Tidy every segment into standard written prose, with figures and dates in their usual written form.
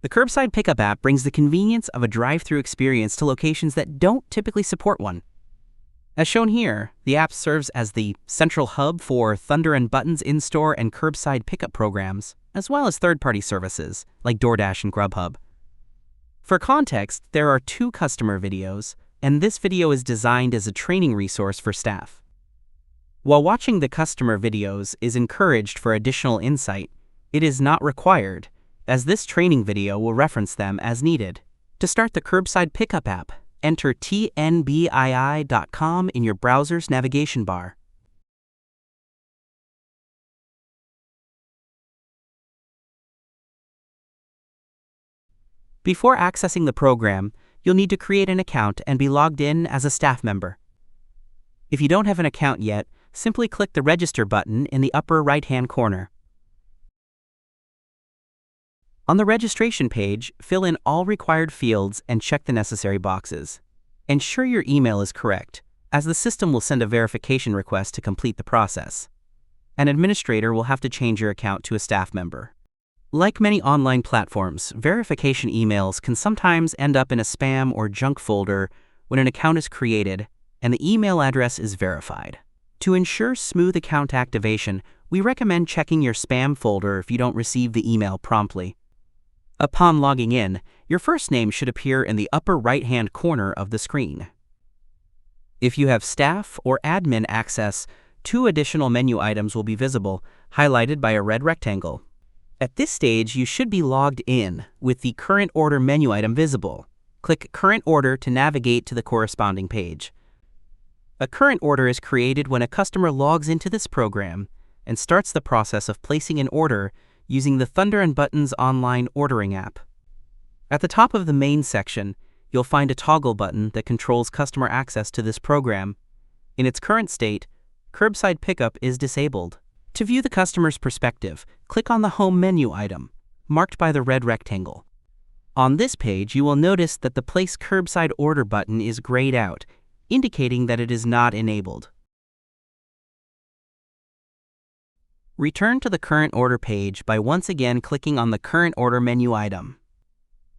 The Curbside Pickup app brings the convenience of a drive-through experience to locations that don't typically support one. As shown here, the app serves as the central hub for Thunder and Buttons in-store and curbside pickup programs, as well as third-party services like DoorDash and Grubhub. For context, there are 2 customer videos, and this video is designed as a training resource for staff. While watching the customer videos is encouraged for additional insight, it is not required, as this training video will reference them as needed. To start the Curbside Pickup app, enter tnbii.com in your browser's navigation bar. Before accessing the program, you'll need to create an account and be logged in as a staff member. If you don't have an account yet, simply click the Register button in the upper right-hand corner. On the registration page, fill in all required fields and check the necessary boxes. Ensure your email is correct, as the system will send a verification request to complete the process. An administrator will have to change your account to a staff member. Like many online platforms, verification emails can sometimes end up in a spam or junk folder when an account is created and the email address is verified. To ensure smooth account activation, we recommend checking your spam folder if you don't receive the email promptly. Upon logging in, your first name should appear in the upper right-hand corner of the screen. If you have staff or admin access, 2 additional menu items will be visible, highlighted by a red rectangle. At this stage, you should be logged in with the Current Order menu item visible. Click Current Order to navigate to the corresponding page. A current order is created when a customer logs into this program and starts the process of placing an order using the Thunder and Buttons online ordering app. At the top of the main section, you'll find a toggle button that controls customer access to this program. In its current state, Curbside Pickup is disabled. To view the customer's perspective, click on the Home menu item, marked by the red rectangle. On this page, you will notice that the Place Curbside Order button is grayed out, indicating that it is not enabled. Return to the Current Order page by once again clicking on the Current Order menu item.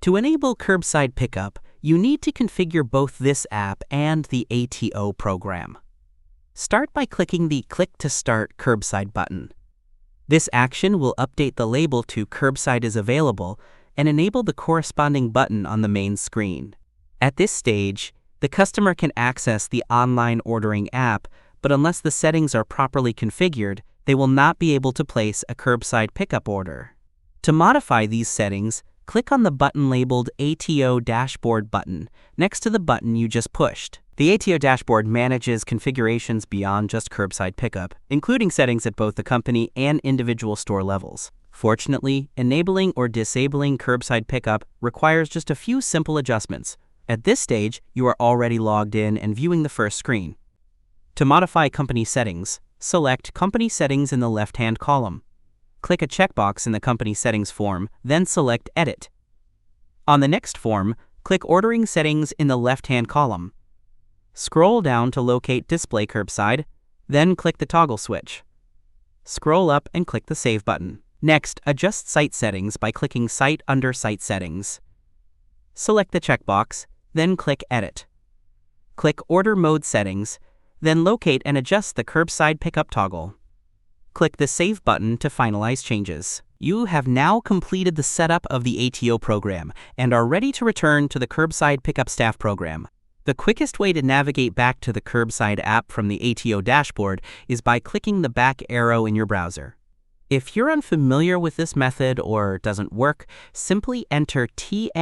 To enable Curbside Pickup, you need to configure both this app and the ATO program. Start by clicking the Click to Start Curbside button. This action will update the label to Curbside is available and enable the corresponding button on the main screen. At this stage, the customer can access the online ordering app, but unless the settings are properly configured, they will not be able to place a curbside pickup order. To modify these settings, click on the button labeled ATO Dashboard button next to the button you just pushed. The ATO Dashboard manages configurations beyond just curbside pickup, including settings at both the company and individual store levels. Fortunately, enabling or disabling curbside pickup requires just a few simple adjustments. At this stage, you are already logged in and viewing the first screen. To modify company settings, select Company Settings in the left-hand column. Click a checkbox in the Company Settings form, then select Edit. On the next form, click Ordering Settings in the left-hand column. Scroll down to locate Display Curbside, then click the toggle switch. Scroll up and click the Save button. Next, adjust Site Settings by clicking Site under Site Settings. Select the checkbox, then click Edit. Click Order Mode Settings, then locate and adjust the Curbside Pickup toggle. Click the Save button to finalize changes. You have now completed the setup of the ATO program and are ready to return to the Curbside Pickup Staff program. The quickest way to navigate back to the Curbside app from the ATO dashboard is by clicking the back arrow in your browser. If you're unfamiliar with this method or doesn't work, simply enter tnbii.com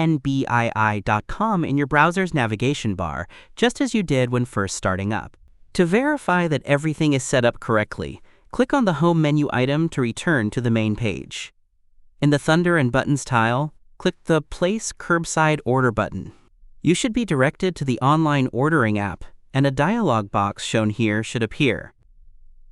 in your browser's navigation bar, just as you did when first starting up. To verify that everything is set up correctly, click on the Home menu item to return to the main page. In the Thunder and Buttons tile, click the Place Curbside Order button. You should be directed to the online ordering app, and a dialog box shown here should appear.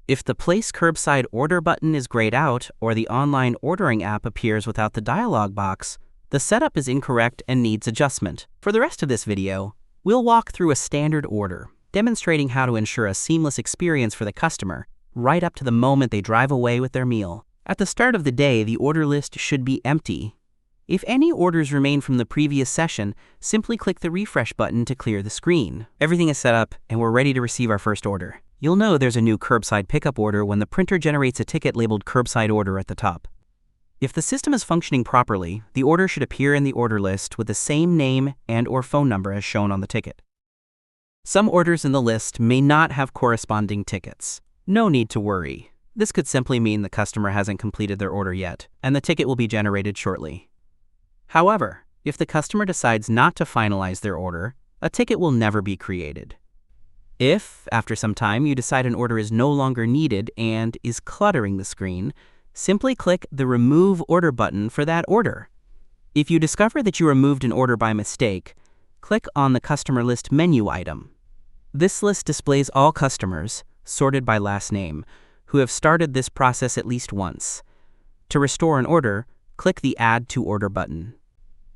If the Place Curbside Order button is grayed out or the online ordering app appears without the dialog box, the setup is incorrect and needs adjustment. For the rest of this video, we'll walk through a standard order, demonstrating how to ensure a seamless experience for the customer, right up to the moment they drive away with their meal. At the start of the day, the order list should be empty. If any orders remain from the previous session, simply click the refresh button to clear the screen. Everything is set up and we're ready to receive our first order. You'll know there's a new curbside pickup order when the printer generates a ticket labeled curbside order at the top. If the system is functioning properly, the order should appear in the order list with the same name and/or phone number as shown on the ticket. Some orders in the list may not have corresponding tickets. No need to worry. This could simply mean the customer hasn't completed their order yet, and the ticket will be generated shortly. However, if the customer decides not to finalize their order, a ticket will never be created. If, after some time, you decide an order is no longer needed and is cluttering the screen, simply click the Remove Order button for that order. If you discover that you removed an order by mistake, click on the Customer List menu item. This list displays all customers, sorted by last name, who have started this process at least once. To restore an order, click the Add to Order button.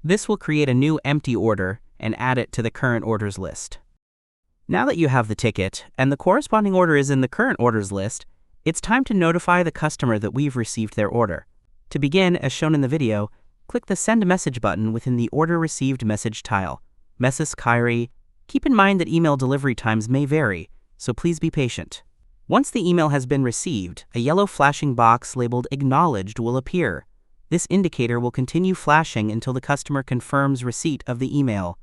This will create a new empty order and add it to the current orders list. Now that you have the ticket and the corresponding order is in the current orders list, it's time to notify the customer that we've received their order. To begin, as shown in the video, click the Send Message button within the Order Received message tile. Mrs. Kyrie. Keep in mind that email delivery times may vary, so please be patient. Once the email has been received, a yellow flashing box labeled Acknowledged will appear. This indicator will continue flashing until the customer confirms receipt of the email.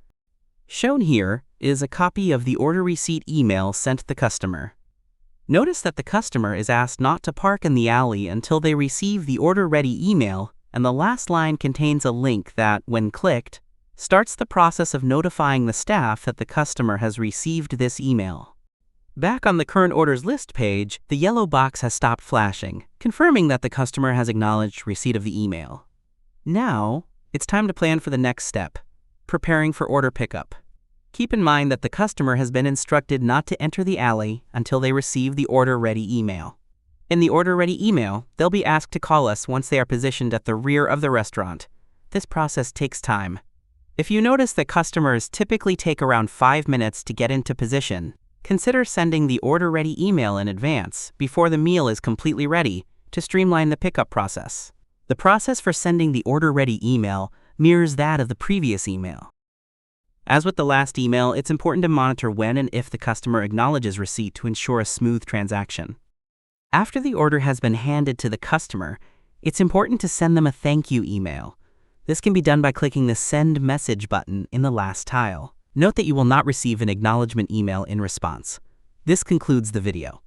Shown here is a copy of the order receipt email sent the customer. Notice that the customer is asked not to park in the alley until they receive the order ready email, and the last line contains a link that, when clicked, starts the process of notifying the staff that the customer has received this email. Back on the current orders list page, the yellow box has stopped flashing, confirming that the customer has acknowledged receipt of the email. Now, it's time to plan for the next step, preparing for order pickup. Keep in mind that the customer has been instructed not to enter the alley until they receive the order ready email. In the order ready email, they'll be asked to call us once they are positioned at the rear of the restaurant. This process takes time. If you notice that customers typically take around 5 minutes to get into position, consider sending the order-ready email in advance before the meal is completely ready to streamline the pickup process. The process for sending the order-ready email mirrors that of the previous email. As with the last email, it's important to monitor when and if the customer acknowledges receipt to ensure a smooth transaction. After the order has been handed to the customer, it's important to send them a thank you email. This can be done by clicking the Send Message button in the last tile. Note that you will not receive an acknowledgement email in response. This concludes the video.